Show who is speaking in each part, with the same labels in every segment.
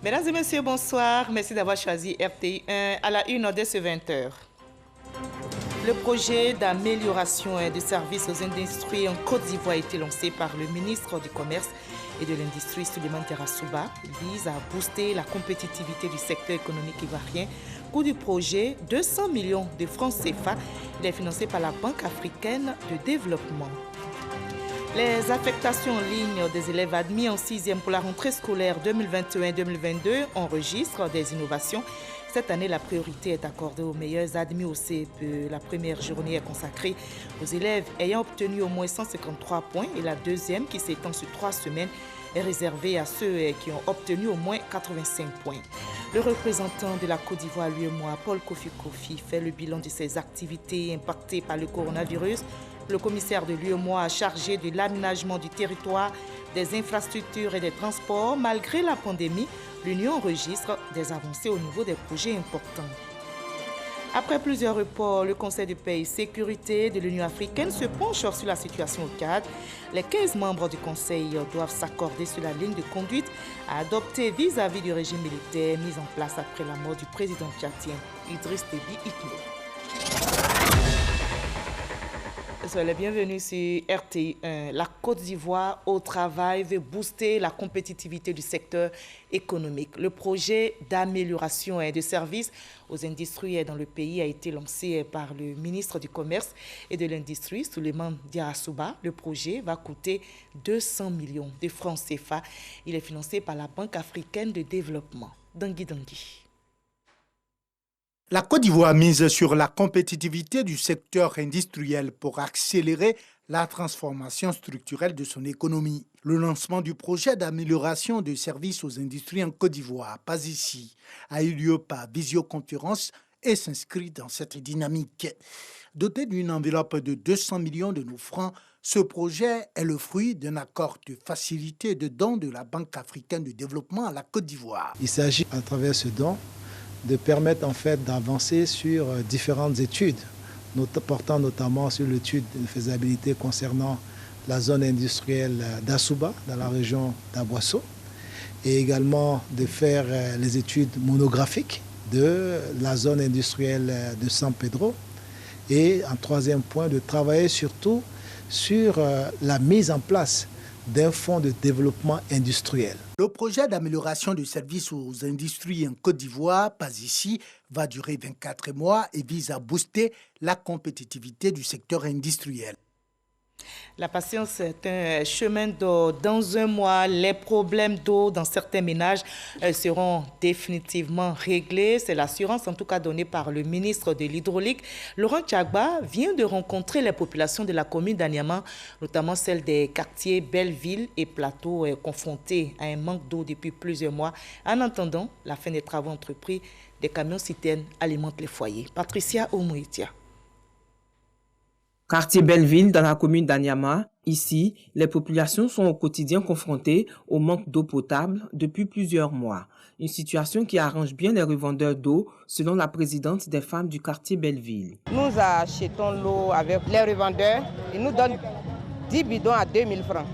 Speaker 1: Mesdames et messieurs, bonsoir. Merci d'avoir choisi RTI 1 à la une dès ce 20h. Le projet d'amélioration et de services aux industries en Côte d'Ivoire a été lancé par le ministre du Commerce et de l'Industrie, Souleymane Terrasouba. Il vise à booster la compétitivité du secteur économique ivoirien. Coût du projet, 200 millions de francs CFA. Il est financé par la Banque africaine de développement. Les affectations en ligne des élèves admis en 6e pour la rentrée scolaire 2021-2022 enregistrent des innovations. Cette année, la priorité est accordée aux meilleurs admis au CEPE. La première journée est consacrée aux élèves ayant obtenu au moins 153 points et la deuxième, qui s'étend sur 3 semaines, est réservée à ceux qui ont obtenu au moins 85 points. Le représentant de la Côte d'Ivoire, l'UEMOA, Paul Kofi Kofi, fait le bilan de ses activités impactées par le coronavirus. Le commissaire de l'UEMOA chargé de l'aménagement du territoire, des infrastructures et des transports. Malgré la pandémie, l'Union enregistre des avancées au niveau des projets importants. Après plusieurs reports, le Conseil de paix et sécurité de l'Union africaine se penche sur la situation au Tchad. Les 15 membres du Conseil doivent s'accorder sur la ligne de conduite à adopter vis-à-vis du régime militaire mis en place après la mort du président tchadien Idriss Déby Itno. Soyez les bienvenus sur RTI 1. La Côte d'Ivoire au travail veut booster la compétitivité du secteur économique. Le projet d'amélioration et de services aux industries dans le pays a été lancé par le ministre du Commerce et de l'Industrie, Souleymane Terrasouba. Le projet va coûter 200 millions de francs CFA. Il est financé par la Banque africaine de développement. Dangui.
Speaker 2: La Côte d'Ivoire mise sur la compétitivité du secteur industriel pour accélérer la transformation structurelle de son économie. Le lancement du projet d'amélioration de services aux industries en Côte d'Ivoire, pas ici, a eu lieu par visioconférence et s'inscrit dans cette dynamique. Doté d'une enveloppe de 200 millions de nos francs, ce projet est le fruit d'un accord de facilité de don de la Banque africaine de développement à la Côte d'Ivoire.
Speaker 3: Il s'agit à travers ce don de permettre en fait d'avancer sur différentes études, portant notamment sur l'étude de faisabilité concernant la zone industrielle d'Assouba, dans la région d'Aboisseau, et également de faire les études monographiques de la zone industrielle de San Pedro, et en troisième point, de travailler surtout sur la mise en place d'un fonds de développement industriel.
Speaker 2: Le projet d'amélioration de services aux industries en Côte d'Ivoire, pas ici, va durer 24 mois et vise à booster la compétitivité du secteur industriel.
Speaker 1: La patience est un chemin d'eau. Dans un mois, les problèmes d'eau dans certains ménages seront définitivement réglés. C'est l'assurance en tout cas donnée par le ministre de l'Hydraulique. Laurent Tchagba vient de rencontrer les populations de la commune d'Anyama, notamment celles des quartiers Belleville et Plateau, confrontées à un manque d'eau depuis plusieurs mois. En attendant la fin des travaux entrepris, des camions-citernes alimentent les foyers. Patricia Oumouitia.
Speaker 4: Quartier Belleville dans la commune d'Anyama, ici, les populations sont au quotidien confrontées au manque d'eau potable depuis plusieurs mois. Une situation qui arrange bien les revendeurs d'eau, selon la présidente des femmes du quartier Belleville.
Speaker 5: Nous achetons l'eau avec les revendeurs. Ils nous donnent 10 bidons à 2000 francs.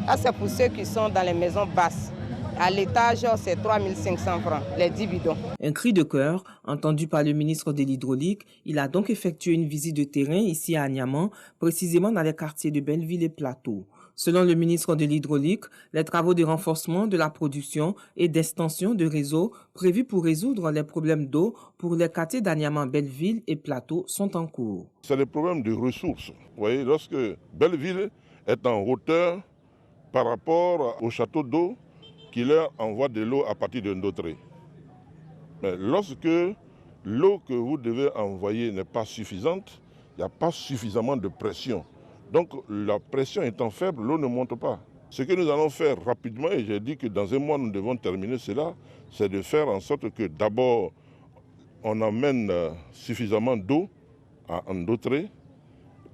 Speaker 5: Là, c'est pour ceux qui sont dans les maisons basses. À l'étage, c'est 3500 francs, les 10 bidons.
Speaker 4: Un cri de cœur, entendu par le ministre de l'Hydraulique, il a donc effectué une visite de terrain ici à Agnaman, précisément dans les quartiers de Belleville et Plateau. Selon le ministre de l'Hydraulique, les travaux de renforcement de la production et d'extension de réseau prévus pour résoudre les problèmes d'eau pour les quartiers d'Agnaman, Belleville et Plateau sont en cours.
Speaker 6: C'est le problème de ressources. Vous voyez, lorsque Belleville est en hauteur par rapport au château d'eau, qui leur envoie de l'eau à partir de Ndotré. Mais lorsque l'eau que vous devez envoyer n'est pas suffisante, il n'y a pas suffisamment de pression. Donc la pression étant faible, l'eau ne monte pas. Ce que nous allons faire rapidement, et j'ai dit que dans un mois nous devons terminer cela, c'est de faire en sorte que d'abord on amène suffisamment d'eau à Ndotré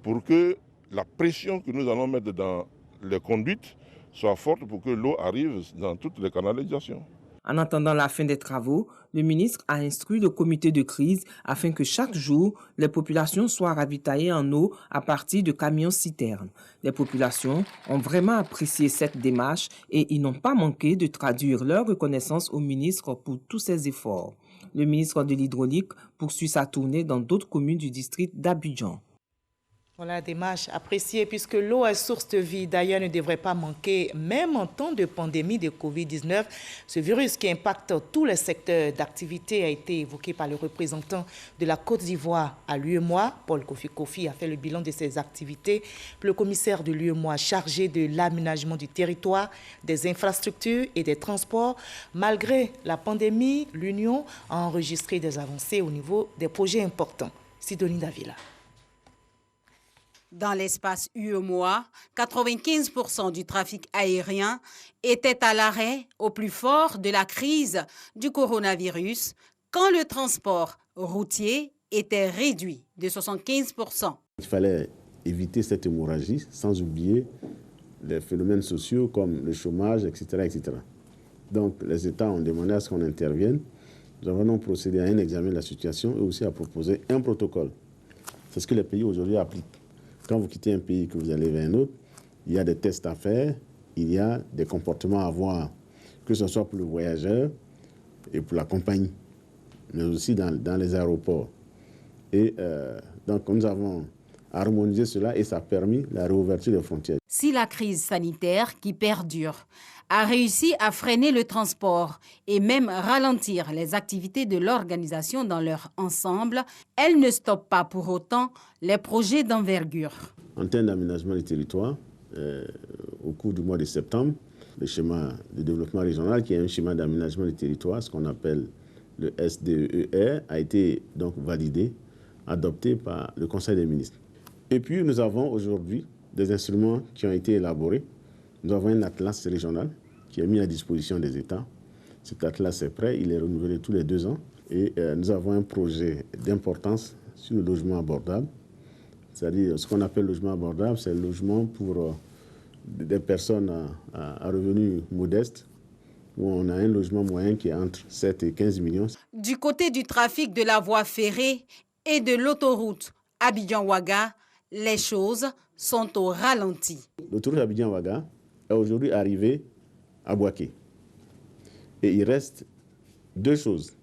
Speaker 6: pour que la pression que nous allons mettre dans les conduites soit forte pour que l'eau arrive dans toutes les canalisations.
Speaker 4: En attendant la fin des travaux, le ministre a instruit le comité de crise afin que chaque jour, les populations soient ravitaillées en eau à partir de camions-citernes. Les populations ont vraiment apprécié cette démarche et ils n'ont pas manqué de traduire leur reconnaissance au ministre pour tous ses efforts. Le ministre de l'Hydraulique poursuit sa tournée dans d'autres communes du district d'Abidjan.
Speaker 1: Voilà, démarche appréciée puisque l'eau est source de vie. D'ailleurs, ne devrait pas manquer, même en temps de pandémie de Covid-19. Ce virus qui impacte tous les secteurs d'activité a été évoqué par le représentant de la Côte d'Ivoire à l'UEMOA. Paul Kofi a fait le bilan de ses activités. Le commissaire de l'UEMOA chargé de l'aménagement du territoire, des infrastructures et des transports. Malgré la pandémie, l'Union a enregistré des avancées au niveau des projets importants. Sidonie Davila.
Speaker 7: Dans l'espace UEMOA, 95% du trafic aérien était à l'arrêt au plus fort de la crise du coronavirus, quand le transport routier était réduit de 75%.
Speaker 8: Il fallait éviter cette hémorragie, sans oublier les phénomènes sociaux comme le chômage, etc., etc. Donc les États ont demandé à ce qu'on intervienne. Nous avons donc procédé à un examen de la situation et aussi à proposer un protocole. C'est ce que les pays aujourd'hui appliquent. Quand vous quittez un pays que vous allez vers un autre, il y a des tests à faire, il y a des comportements à avoir, que ce soit pour le voyageur et pour la compagnie, mais aussi dans les aéroports. Et donc nous avons harmonisé cela et ça a permis la réouverture des frontières.
Speaker 7: Si la crise sanitaire qui perdure a réussi à freiner le transport et même ralentir les activités de l'organisation dans leur ensemble, elle ne stoppe pas pour autant les projets d'envergure.
Speaker 8: En termes d'aménagement du territoire, au cours du mois de septembre, le schéma de développement régional, qui est un schéma d'aménagement du territoire, ce qu'on appelle le SDER, a été donc validé, adopté par le Conseil des ministres. Et puis nous avons aujourd'hui des instruments qui ont été élaborés. Nous avons un atlas régional qui est mis à disposition des États. Cet atlas est prêt, il est renouvelé tous les 2 ans. Et nous avons un projet d'importance sur le logement abordable. C'est-à-dire, ce qu'on appelle logement abordable, c'est le logement pour des personnes à revenus modestes, où on a un logement moyen qui est entre 7 et 15 millions.
Speaker 7: Du côté du trafic de la voie ferrée et de l'autoroute Abidjan-Ouaga, les choses sont au ralenti.
Speaker 8: L'autoroute Abidjan-Ouaga est aujourd'hui arrivée à Bouaké. Et il reste 2 choses.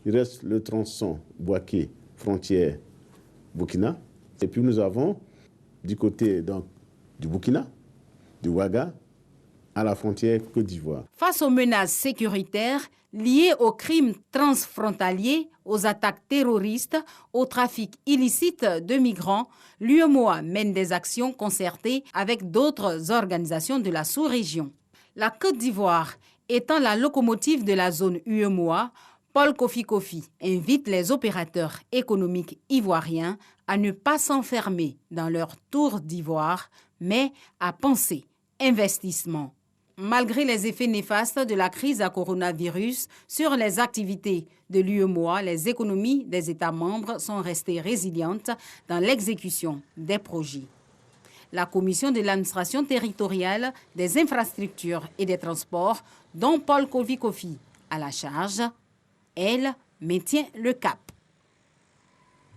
Speaker 8: Il reste le tronçon Bouaké, frontière Burkina. Et puis nous avons du côté donc, du Burkina, du Ouaga, à la frontière Côte d'Ivoire.
Speaker 7: Face aux menaces sécuritaires liées aux crimes transfrontaliers, aux attaques terroristes, au trafic illicite de migrants, l'UEMOA mène des actions concertées avec d'autres organisations de la sous-région. La Côte d'Ivoire étant la locomotive de la zone UEMOA, Paul Kofi invite les opérateurs économiques ivoiriens à ne pas s'enfermer dans leur tour d'ivoire, mais à penser investissement. Malgré les effets néfastes de la crise à coronavirus sur les activités de l'UEMOA, les économies des États membres sont restées résilientes dans l'exécution des projets. La commission de l'administration territoriale, des infrastructures et des transports, dont Paul Kofi a la charge, elle maintient le cap.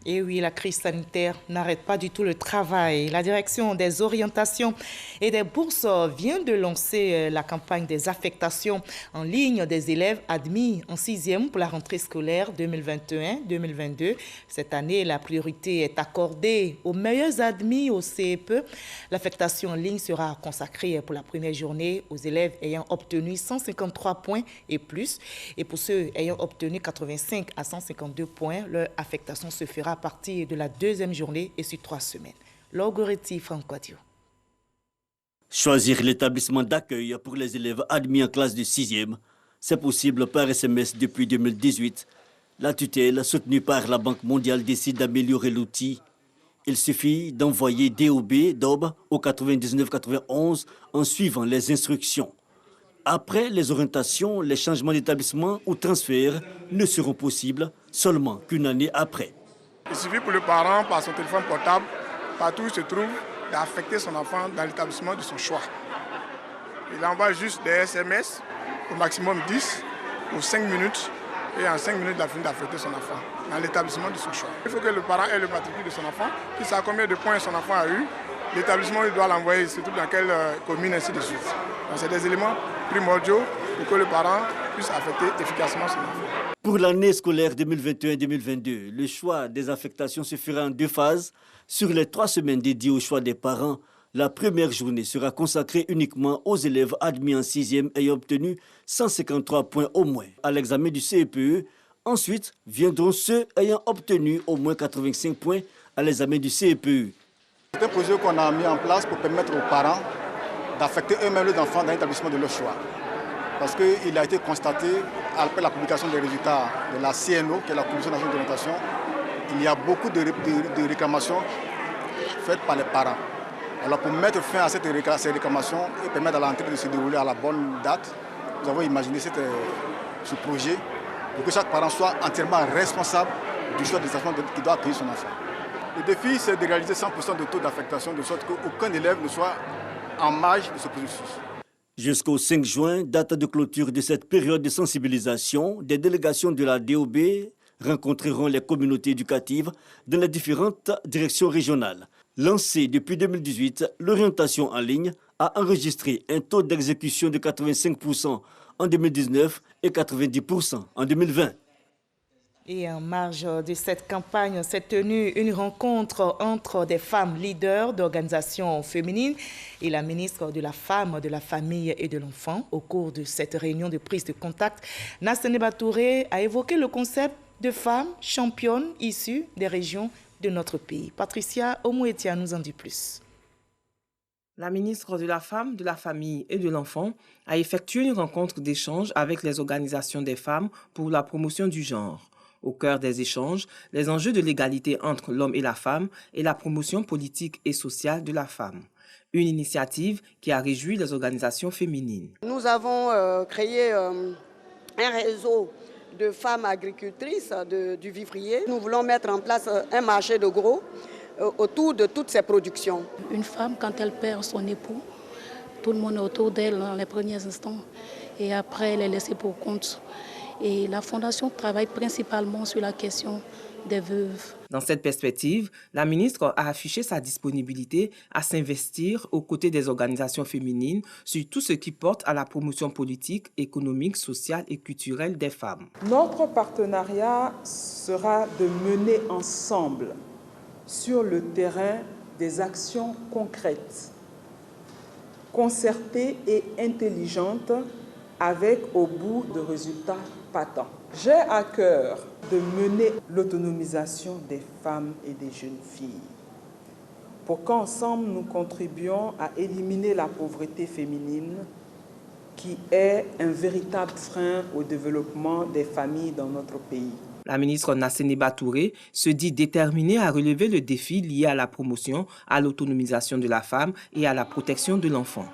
Speaker 1: Et oui, la crise sanitaire n'arrête pas du tout le travail. La direction des orientations et des bourses vient de lancer la campagne des affectations en ligne des élèves admis en 6e pour la rentrée scolaire 2021-2022. Cette année, la priorité est accordée aux meilleurs admis au CEPE. L'affectation en ligne sera consacrée pour la première journée aux élèves ayant obtenu 153 points et plus. Et pour ceux ayant obtenu 85 à 152 points, leur affectation se fera à partir de la 2e journée et sur 3 semaines. Logoretti Francoadio.
Speaker 9: Choisir l'établissement d'accueil pour les élèves admis en classe de 6e, c'est possible par SMS depuis 2018. La tutelle, soutenue par la Banque mondiale, décide d'améliorer l'outil. Il suffit d'envoyer DOB au 99 91 en suivant les instructions. Après les orientations, les changements d'établissement ou transferts ne seront possibles seulement qu'une année après.
Speaker 10: Il suffit pour le parent, par son téléphone portable, partout où il se trouve, d'affecter son enfant dans l'établissement de son choix. Il envoie juste des SMS, au maximum 10, pour 5 minutes, et en 5 minutes, il a fini d'affecter son enfant dans l'établissement de son choix. Il faut que le parent ait le matricule de son enfant, qu'il sache combien de points son enfant a eu. L'établissement, il doit l'envoyer, surtout dans quelle commune, ainsi de suite. Donc, c'est des éléments primordiaux pour que le parent puisse affecter efficacement son enfant.
Speaker 9: Pour l'année scolaire 2021-2022, le choix des affectations se fera en 2 phases. Sur les 3 semaines dédiées au choix des parents, la première journée sera consacrée uniquement aux élèves admis en 6e ayant obtenu 153 points au moins à l'examen du CEPE. Ensuite, viendront ceux ayant obtenu au moins 85 points à l'examen du CEPE.
Speaker 11: C'est un projet qu'on a mis en place pour permettre aux parents d'affecter eux-mêmes les enfants dans l'établissement de leur choix. Parce qu'il a été constaté, après la publication des résultats de la CNO, qui est la Commission nationale d'orientation, il y a beaucoup de réclamations faites par les parents. Alors pour mettre fin à ces réclamations et permettre à l'entrée de se dérouler à la bonne date, nous avons imaginé ce projet pour que chaque parent soit entièrement responsable du choix de l'établissement qui doit accueillir son enfant. Le défi, c'est de réaliser 100% de taux d'affectation, de sorte qu'aucun élève ne soit en marge de ce processus.
Speaker 9: Jusqu'au 5 juin, date de clôture de cette période de sensibilisation, des délégations de la DOB rencontreront les communautés éducatives dans les différentes directions régionales. Lancée depuis 2018, l'orientation en ligne a enregistré un taux d'exécution de 85% en 2019 et 90% en 2020.
Speaker 1: Et en marge de cette campagne s'est tenue une rencontre entre des femmes leaders d'organisations féminines et la ministre de la Femme, de la Famille et de l'Enfant. Au cours de cette réunion de prise de contact, Nasseneba Touré a évoqué le concept de femmes championnes issues des régions de notre pays. Patricia Omouetia nous en dit plus.
Speaker 4: La ministre de la Femme, de la Famille et de l'Enfant a effectué une rencontre d'échange avec les organisations des femmes pour la promotion du genre. Au cœur des échanges, les enjeux de l'égalité entre l'homme et la femme et la promotion politique et sociale de la femme. Une initiative qui a réjoui les organisations féminines.
Speaker 12: Nous avons créé un réseau de femmes agricultrices du vivrier. Nous voulons mettre en place un marché de gros autour de toutes ces productions.
Speaker 13: Une femme, quand elle perd son époux, tout le monde est autour d'elle dans les premiers instants et après elle est laissée pour compte. Et la Fondation travaille principalement sur la question des veuves.
Speaker 4: Dans cette perspective, la ministre a affiché sa disponibilité à s'investir aux côtés des organisations féminines sur tout ce qui porte à la promotion politique, économique, sociale et culturelle des femmes.
Speaker 14: Notre partenariat sera de mener ensemble sur le terrain des actions concrètes, concertées et intelligentes avec au bout de résultats patents. J'ai à cœur de mener l'autonomisation des femmes et des jeunes filles pour qu'ensemble nous contribuions à éliminer la pauvreté féminine qui est un véritable frein au développement des familles dans notre pays.
Speaker 4: La ministre Nasseneba Touré se dit déterminée à relever le défi lié à la promotion, à l'autonomisation de la femme et à la protection de l'enfant.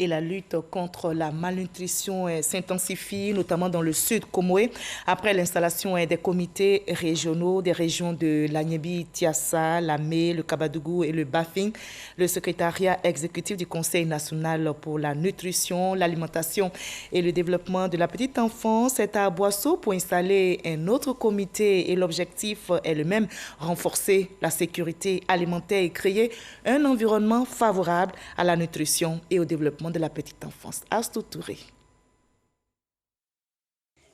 Speaker 1: Et la lutte contre la malnutrition s'intensifie, notamment dans le sud Comoé, après l'installation des comités régionaux des régions de l'Agnébi, Tiassa, Lamé, le Kabadougou et le Bafing. Le secrétariat exécutif du Conseil national pour la nutrition, l'alimentation et le développement de la petite enfance est à Boisseau pour installer un autre comité et l'objectif est le même, renforcer la sécurité alimentaire et créer un environnement favorable à la nutrition et au développement de la petite enfance. Astou Touré.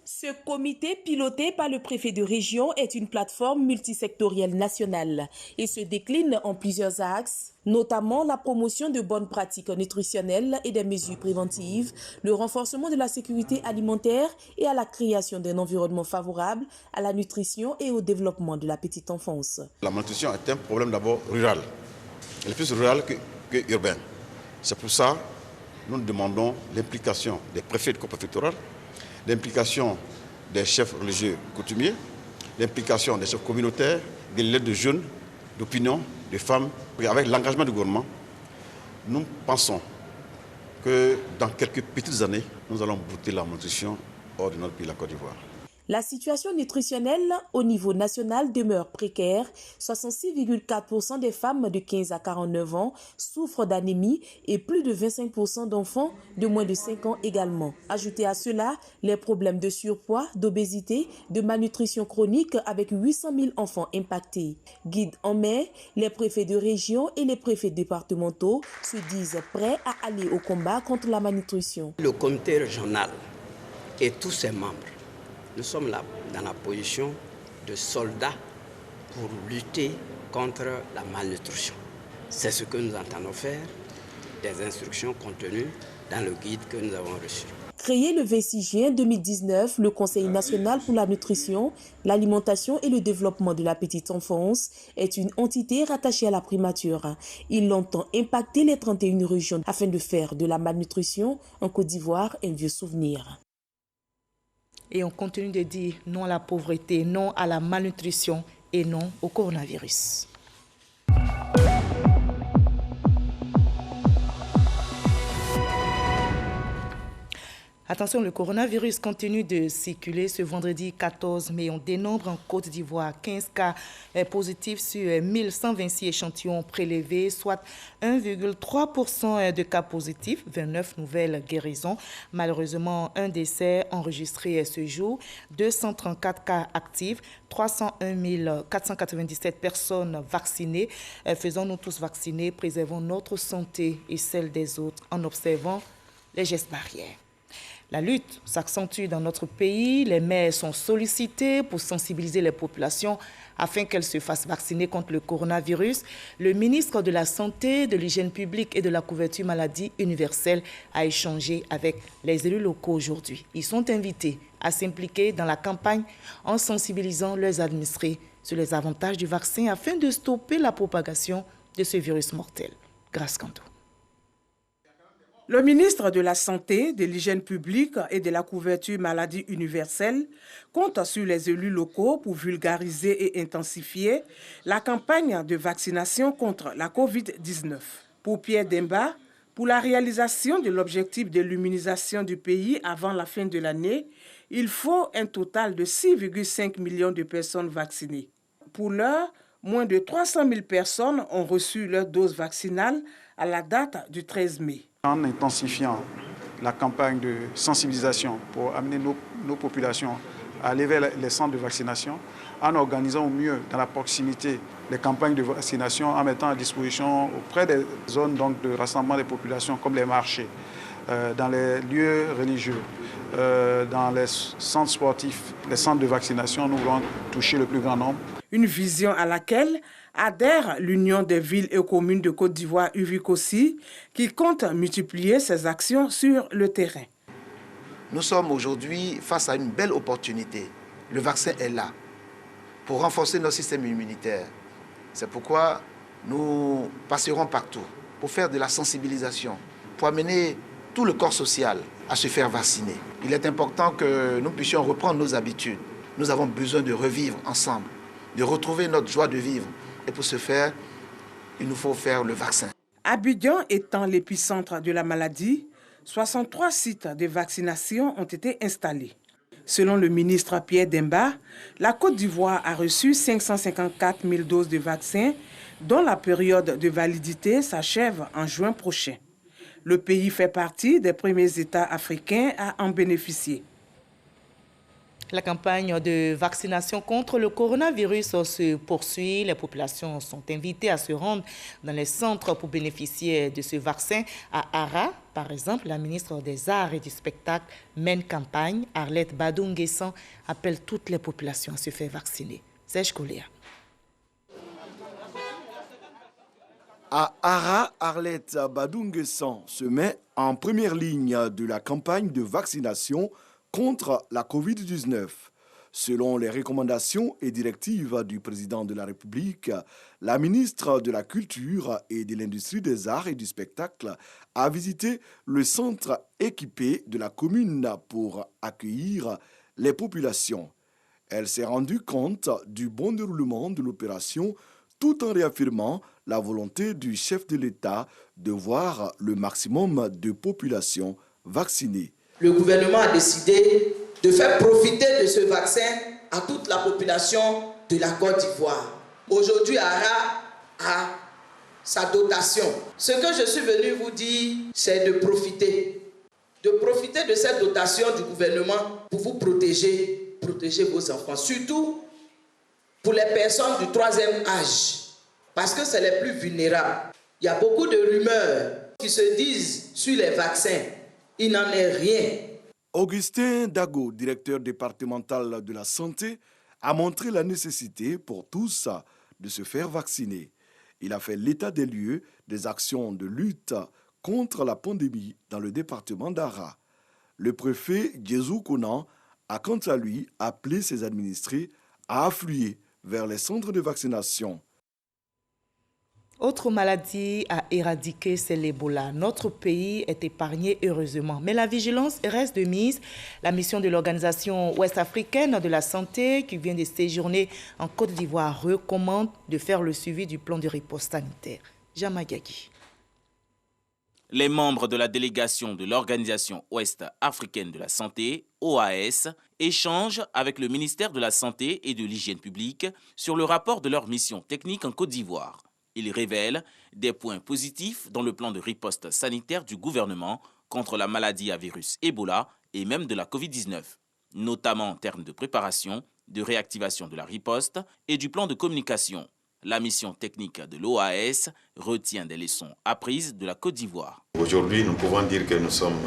Speaker 15: Ce comité piloté par le préfet de région est une plateforme multisectorielle nationale et se décline en plusieurs axes, notamment la promotion de bonnes pratiques nutritionnelles et des mesures préventives, le renforcement de la sécurité alimentaire et à la création d'un environnement favorable à la nutrition et au développement de la petite enfance.
Speaker 16: La malnutrition est un problème d'abord rural. Elle est plus rural que urbain. C'est pour ça que nous demandons l'implication des préfets de co-préfectorales, l'implication des chefs religieux coutumiers, l'implication des chefs communautaires, des leaders de jeunes, d'opinion, de femmes. Avec l'engagement du gouvernement, nous pensons que dans quelques petites années, nous allons bouter la malnutrition hors de notre pays, la Côte d'Ivoire.
Speaker 15: La situation nutritionnelle au niveau national demeure précaire. 66,4% des femmes de 15 à 49 ans souffrent d'anémie et plus de 25% d'enfants de moins de 5 ans également. Ajoutez à cela les problèmes de surpoids, d'obésité, de malnutrition chronique avec 800 000 enfants impactés. Guide en mai, les préfets de région et les préfets départementaux se disent prêts à aller au combat contre la malnutrition.
Speaker 17: Le comité régional et tous ses membres, nous sommes là dans la position de soldats pour lutter contre la malnutrition. C'est ce que nous entendons faire, des instructions contenues dans le guide que nous avons reçu.
Speaker 15: Créé le 26 juin 2019, le Conseil national pour la nutrition, l'alimentation et le développement de la petite enfance est une entité rattachée à la primature. Il entend impacter les 31 régions afin de faire de la malnutrition en Côte d'Ivoire un vieux souvenir.
Speaker 1: Et on continue de dire non à la pauvreté, non à la malnutrition et non au coronavirus. Attention, le coronavirus continue de circuler. Ce vendredi 14 mai, on dénombre en Côte d'Ivoire 15 cas positifs sur 1126 échantillons prélevés, soit 1,3% de cas positifs, 29 nouvelles guérisons. Malheureusement, un décès enregistré ce jour, 234 cas actifs, 301 497 personnes vaccinées. Faisons-nous tous vacciner, préservons notre santé et celle des autres en observant les gestes barrières. La lutte s'accentue dans notre pays. Les maires sont sollicités pour sensibiliser les populations afin qu'elles se fassent vacciner contre le coronavirus. Le ministre de la Santé, de l'Hygiène publique et de la couverture maladie universelle a échangé avec les élus locaux aujourd'hui. Ils sont invités à s'impliquer dans la campagne en sensibilisant leurs administrés sur les avantages du vaccin afin de stopper la propagation de ce virus mortel. Grâce Kanto.
Speaker 18: Le ministre de la Santé, de l'Hygiène publique et de la couverture maladie universelle compte sur les élus locaux pour vulgariser et intensifier la campagne de vaccination contre la COVID-19. Pour Pierre Demba, pour la réalisation de l'objectif de l'immunisation du pays avant la fin de l'année, il faut un total de 6,5 millions de personnes vaccinées. Pour l'heure, moins de 300 000 personnes ont reçu leur dose vaccinale à la date du 13 mai.
Speaker 11: En intensifiant la campagne de sensibilisation pour amener nos populations à aller vers les centres de vaccination, en organisant au mieux dans la proximité les campagnes de vaccination, en mettant à disposition auprès des zones donc, de rassemblement des populations comme les marchés, dans les lieux religieux, dans les centres sportifs, les centres de vaccination, nous voulons toucher le plus grand nombre.
Speaker 18: Une vision à laquelle adhère l'Union des villes et communes de Côte d'Ivoire UVICOSI qui compte multiplier ses actions sur le terrain.
Speaker 19: Nous sommes aujourd'hui face à une belle opportunité. Le vaccin est là pour renforcer notre système immunitaire. C'est pourquoi nous passerons partout pour faire de la sensibilisation, pour amener tout le corps social à se faire vacciner. Il est important que nous puissions reprendre nos habitudes. Nous avons besoin de revivre ensemble, de retrouver notre joie de vivre. Et pour ce faire, il nous faut faire le vaccin.
Speaker 18: Abidjan étant l'épicentre de la maladie, 63 sites de vaccination ont été installés. Selon le ministre Pierre Demba, la Côte d'Ivoire a reçu 554 000 doses de vaccins, dont la période de validité s'achève en juin prochain. Le pays fait partie des premiers États africains à en bénéficier.
Speaker 1: La campagne de vaccination contre le coronavirus se poursuit. Les populations sont invitées à se rendre dans les centres pour bénéficier de ce vaccin. À Ara, par exemple, la ministre des Arts et du Spectacle mène campagne. Arlette Badou-Nguessan appelle toutes les populations à se faire vacciner. Serge Koléa.
Speaker 20: À Ara, Arlette Badou-Nguessan se met en première ligne de la campagne de vaccination contre la COVID-19. Selon les recommandations et directives du président de la République, la ministre de la Culture et de l'Industrie des Arts et du Spectacle a visité le centre équipé de la commune pour accueillir les populations. Elle s'est rendue compte du bon déroulement de l'opération tout en réaffirmant la volonté du chef de l'État de voir le maximum de populations vaccinées.
Speaker 21: Le gouvernement a décidé de faire profiter de ce vaccin à toute la population de la Côte d'Ivoire. Aujourd'hui, ARA a sa dotation. Ce que je suis venu vous dire, c'est de profiter de cette dotation du gouvernement pour vous protéger vos enfants, surtout pour les personnes du 3e âge, parce que c'est les plus vulnérables. Il y a beaucoup de rumeurs qui se disent sur les vaccins. Il n'en est rien.
Speaker 20: Augustin Dago, directeur départemental de la santé, a montré la nécessité pour tous de se faire vacciner. Il a fait l'état des lieux des actions de lutte contre la pandémie dans le département d'Ara. Le préfet Djezou Konan a quant à lui appelé ses administrés à affluer vers les centres de vaccination.
Speaker 1: Autre maladie à éradiquer, c'est l'Ebola. Notre pays est épargné heureusement, mais la vigilance reste de mise. La mission de l'Organisation ouest-africaine de la santé, qui vient de séjourner en Côte d'Ivoire, recommande de faire le suivi du plan de riposte sanitaire. Jamagagi.
Speaker 22: Les membres de la délégation de l'Organisation ouest-africaine de la santé, OAS, échangent avec le ministère de la Santé et de l'Hygiène publique sur le rapport de leur mission technique en Côte d'Ivoire. Ils révèlent des points positifs dans le plan de riposte sanitaire du gouvernement contre la maladie à virus Ebola et même de la Covid-19, notamment en termes de préparation, de réactivation de la riposte et du plan de communication. La mission technique de l'OAS retient des leçons apprises de la Côte d'Ivoire.
Speaker 23: Aujourd'hui, nous pouvons dire que nous sommes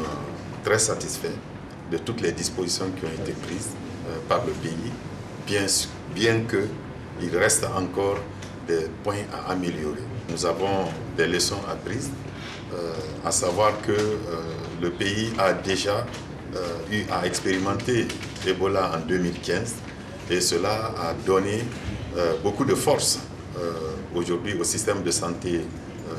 Speaker 23: très satisfaits de toutes les dispositions qui ont été prises par le pays, bien qu'il reste encore des points à améliorer. Nous avons des leçons apprises, à savoir que le pays a déjà eu à expérimenter Ebola en 2015 et cela a donné beaucoup de force aujourd'hui au système de santé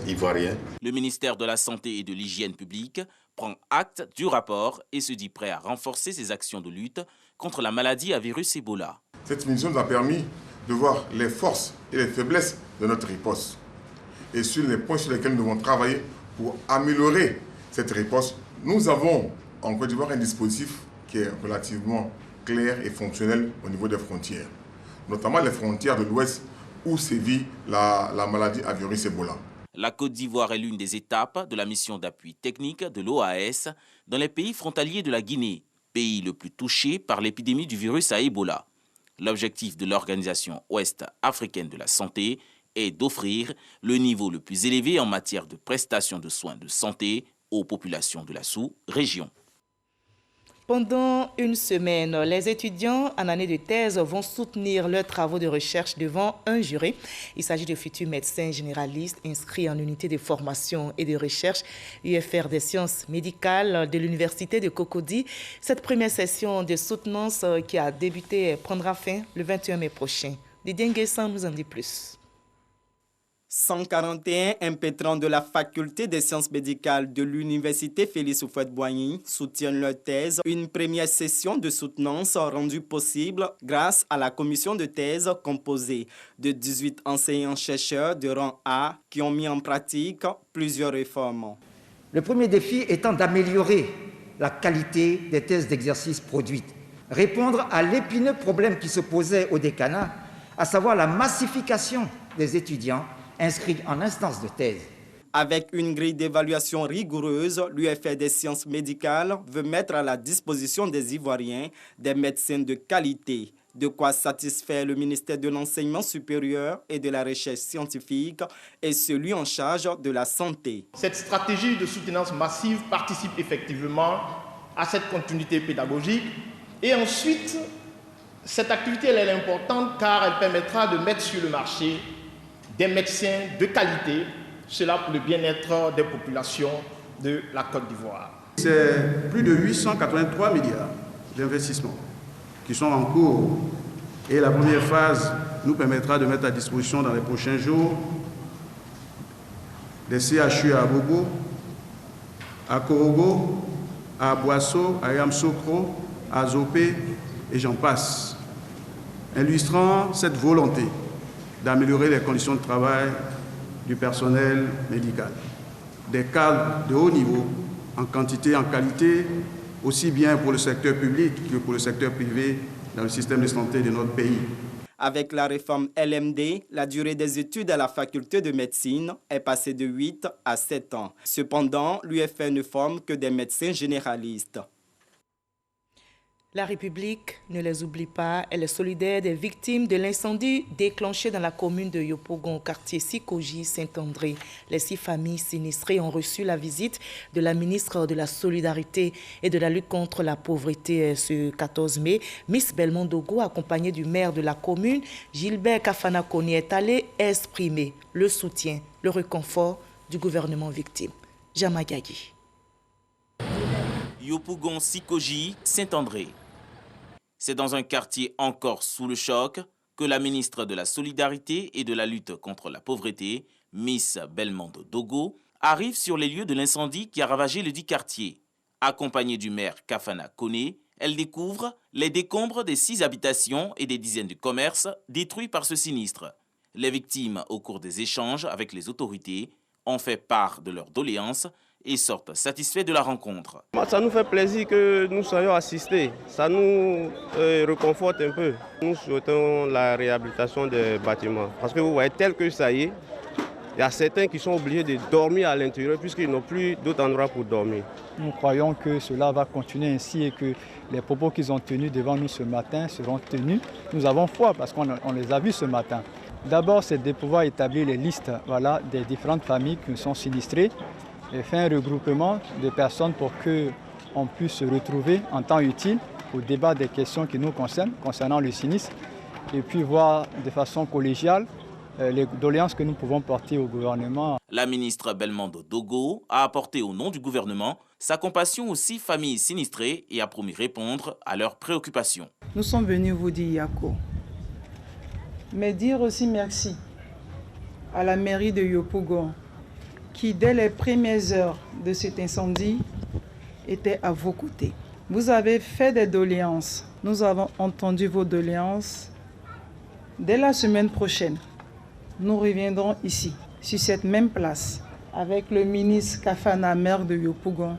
Speaker 23: ivoirien.
Speaker 22: Le ministère de la Santé et de l'Hygiène publique prend acte du rapport et se dit prêt à renforcer ses actions de lutte contre la maladie à virus Ebola.
Speaker 10: Cette mission nous a permis de voir les forces et les faiblesses de notre riposte et sur les points sur lesquels nous devons travailler pour améliorer cette riposte. Nous avons en Côte d'Ivoire un dispositif qui est relativement clair et fonctionnel au niveau des frontières, notamment les frontières de l'Ouest où sévit la maladie à virus Ebola.
Speaker 22: La Côte d'Ivoire est l'une des étapes de la mission d'appui technique de l'OAS dans les pays frontaliers de la Guinée, pays le plus touché par l'épidémie du virus à Ebola. L'objectif de l'Organisation ouest-africaine de la santé est d'offrir le niveau le plus élevé en matière de prestation de soins de santé aux populations de la sous-région.
Speaker 1: Pendant une semaine, les étudiants en année de thèse vont soutenir leurs travaux de recherche devant un jury. Il s'agit de futurs médecins généralistes inscrits en unité de formation et de recherche UFR des sciences médicales de l'université de Cocody. Cette première session de soutenance qui a débuté prendra fin le 21 mai prochain. Didier Nguessan nous en dit plus.
Speaker 24: 141 impétrants de la faculté des sciences médicales de l'université Félix Houphouët-Boigny soutiennent leur thèse. Une première session de soutenance rendue possible grâce à la commission de thèse composée de 18 enseignants-chercheurs de rang A qui ont mis en pratique plusieurs réformes.
Speaker 25: Le premier défi étant d'améliorer la qualité des thèses d'exercice produites, répondre à l'épineux problème qui se posait au décanat, à savoir la massification des étudiants inscrits en instance de thèse.
Speaker 24: Avec une grille d'évaluation rigoureuse, l'UFR des sciences médicales veut mettre à la disposition des Ivoiriens des médecins de qualité, de quoi satisfaire le ministère de l'Enseignement supérieur et de la Recherche scientifique et celui en charge de la santé.
Speaker 26: Cette stratégie de soutenance massive participe effectivement à cette continuité pédagogique. Et ensuite, cette activité elle est importante car elle permettra de mettre sur le marché des médecins de qualité, cela pour le bien-être des populations de la Côte d'Ivoire.
Speaker 27: C'est plus de 883 milliards d'investissements qui sont en cours et la première phase nous permettra de mettre à disposition dans les prochains jours des CHU à Bobo, à Korogo, à Boasso, à Yamsokro, à Zopé et j'en passe, illustrant cette volonté d'améliorer les conditions de travail du personnel médical. Des cadres de haut niveau, en quantité, en qualité, aussi bien pour le secteur public que pour le secteur privé dans le système de santé de notre pays.
Speaker 24: Avec la réforme LMD, la durée des études à la faculté de médecine est passée de 8 à 7 ans. Cependant, l'UFR ne forme que des médecins généralistes.
Speaker 1: La République ne les oublie pas. Elle est solidaire des victimes de l'incendie déclenché dans la commune de Yopougon, au quartier Sikoji, Saint-André. Les 6 familles sinistrées ont reçu la visite de la ministre de la Solidarité et de la lutte contre la pauvreté ce 14 mai. Miss Belmond Dogo, accompagnée du maire de la commune, Gilbert Kafana Koni, est allée exprimer le soutien, le réconfort du gouvernement victime. Jamagagi.
Speaker 22: Yopougon Sikoji, Saint-André. C'est dans un quartier encore sous le choc que la ministre de la Solidarité et de la lutte contre la pauvreté, Miss Belmond Dogo, arrive sur les lieux de l'incendie qui a ravagé le dit quartier. Accompagnée du maire Kafana Kone, elle découvre les décombres des 6 habitations et des dizaines de commerces détruits par ce sinistre. Les victimes, au cours des échanges avec les autorités, ont fait part de leurs doléances et sortent satisfaits de la rencontre.
Speaker 2: Ça nous fait plaisir que nous soyons assistés. Ça nous réconforte un peu. Nous souhaitons la réhabilitation des bâtiments. Parce que vous voyez, tel que ça y est, il y a certains qui sont obligés de dormir à l'intérieur puisqu'ils n'ont plus d'autres endroits pour dormir.
Speaker 3: Nous croyons que cela va continuer ainsi et que les propos qu'ils ont tenus devant nous ce matin seront tenus. Nous avons foi parce qu'on les a vus ce matin. D'abord, c'est de pouvoir établir les listes des différentes familles qui sont sinistrées et faire un regroupement de personnes pour qu'on puisse se retrouver en temps utile au débat des questions qui nous concernent, concernant le sinistre, et puis voir de façon collégiale les doléances que nous pouvons porter au gouvernement.
Speaker 22: La ministre Belmond Dogo a apporté au nom du gouvernement sa compassion aux 6 familles sinistrées et a promis répondre à leurs préoccupations.
Speaker 14: Nous sommes venus vous dire Yako, mais dire aussi merci à la mairie de Yopougon qui, dès les premières heures de cet incendie, était à vos côtés. Vous avez fait des doléances. Nous avons entendu vos doléances. Dès la semaine prochaine, nous reviendrons ici, sur cette même place, avec le ministre Kafana, maire de Yopougon,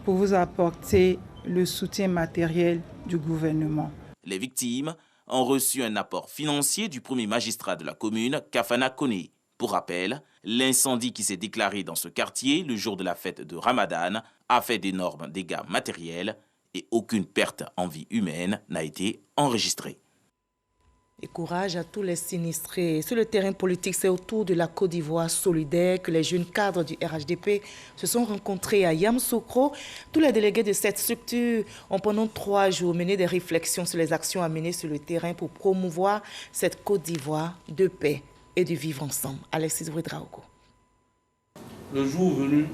Speaker 14: pour vous apporter le soutien matériel du gouvernement.
Speaker 22: Les victimes ont reçu un apport financier du premier magistrat de la commune, Kafana Kone. Pour rappel, l'incendie qui s'est déclaré dans ce quartier le jour de la fête de Ramadan a fait d'énormes dégâts matériels et aucune perte en vie humaine n'a été enregistrée.
Speaker 1: Et courage à tous les sinistrés. Sur le terrain politique, c'est autour de la Côte d'Ivoire solidaire que les jeunes cadres du RHDP se sont rencontrés à Yamoussoukro. Tous les délégués de cette structure ont pendant 3 jours mené des réflexions sur les actions à mener sur le terrain pour promouvoir cette Côte d'Ivoire de paix et de vivre ensemble. Alexis Ouedraogo.
Speaker 5: Le jour venu.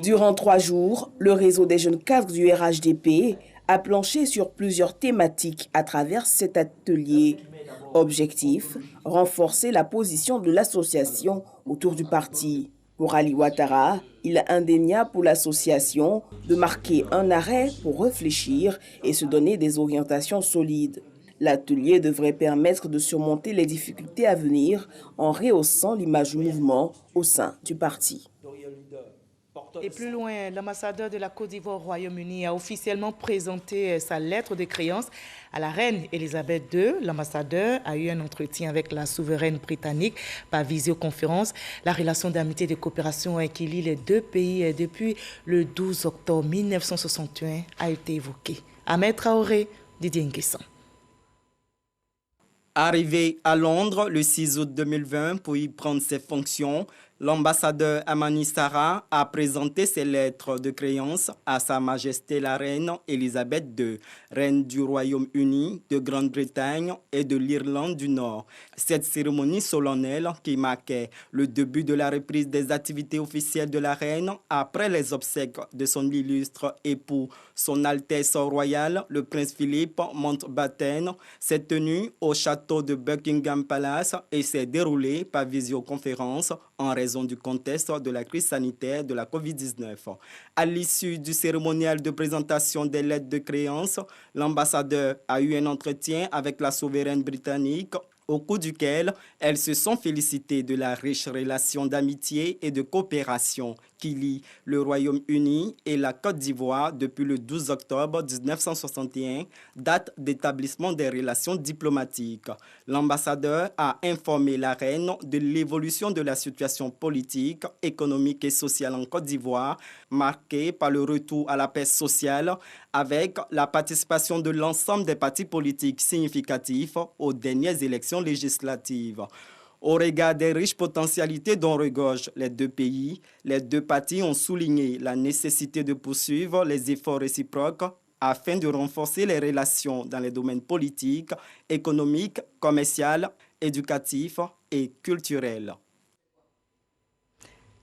Speaker 15: Durant 3 jours, le réseau des jeunes cadres du RHDP a planché sur plusieurs thématiques à travers cet atelier. Objectif, renforcer la position de l'association autour du parti. Pour Ali Ouattara, il est indéniable pour l'association de marquer un arrêt pour réfléchir et se donner des orientations solides. L'atelier devrait permettre de surmonter les difficultés à venir en rehaussant l'image du mouvement au sein du parti.
Speaker 1: Et plus loin, l'ambassadeur de la Côte d'Ivoire au Royaume-Uni a officiellement présenté sa lettre de créance à la reine Elisabeth II. L'ambassadeur a eu un entretien avec la souveraine britannique par visioconférence. La relation d'amitié et de coopération qui lie les 2 pays depuis le 12 octobre 1961 a été évoquée. Ahmed Traoré, Didier Nguessan.
Speaker 24: Arrivé à Londres le 6 août 2020 pour y prendre ses fonctions, l'ambassadeur Amani Sarah a présenté ses lettres de créance à Sa Majesté la Reine Elisabeth II, reine du Royaume-Uni, de Grande-Bretagne et de l'Irlande du Nord. Cette cérémonie solennelle qui marquait le début de la reprise des activités officielles de la reine après les obsèques de son illustre époux, son Altesse royale, le prince Philippe Mountbatten, s'est tenue au château de Buckingham Palace et s'est déroulée par visioconférence en raison du contexte de la crise sanitaire de la COVID-19. À l'issue du cérémonial de présentation des lettres de créance, l'ambassadeur a eu un entretien avec la souveraine britannique au cours duquel elles se sont félicitées de la riche relation d'amitié et de coopération qui lie le Royaume-Uni et la Côte d'Ivoire depuis le 12 octobre 1961, date d'établissement des relations diplomatiques. L'ambassadeur a informé la reine de l'évolution de la situation politique, économique et sociale en Côte d'Ivoire, marquée par le retour à la paix sociale avec la participation de l'ensemble des partis politiques significatifs aux dernières élections législatives. Au regard des riches potentialités dont regorgent les deux pays, les deux parties ont souligné la nécessité de poursuivre les efforts réciproques afin de renforcer les relations dans les domaines politiques, économiques, commerciaux, éducatifs et culturels.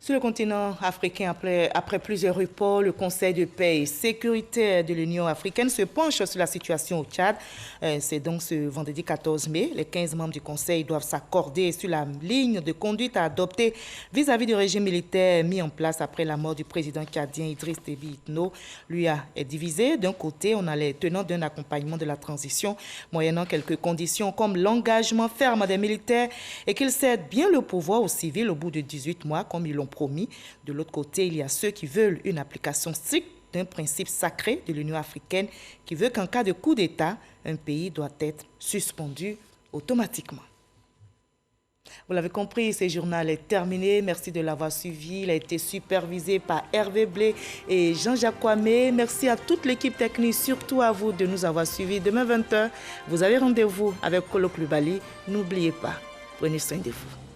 Speaker 1: Sur le continent africain, après plusieurs reports, le Conseil de paix et sécurité de l'Union africaine se penche sur la situation au Tchad. C'est donc ce vendredi 14 mai. Les 15 membres du Conseil doivent s'accorder sur la ligne de conduite à adopter vis-à-vis du régime militaire mis en place après la mort du président tchadien Idriss Déby Itno. L'UA est divisé. D'un côté, on a les tenants d'un accompagnement de la transition, moyennant quelques conditions comme l'engagement ferme des militaires et qu'ils cèdent bien le pouvoir aux civils au bout de 18 mois, comme ils l'ont promis. De l'autre côté, il y a ceux qui veulent une application stricte d'un principe sacré de l'Union africaine qui veut qu'en cas de coup d'État, un pays doit être suspendu automatiquement. Vous l'avez compris, ce journal est terminé. Merci de l'avoir suivi. Il a été supervisé par Hervé Blé et Jean-Jacques Kwame. Merci à toute l'équipe technique, surtout à vous de nous avoir suivis. Demain 20h, vous avez rendez-vous avec Kolo Klubali. N'oubliez pas, prenez soin de vous.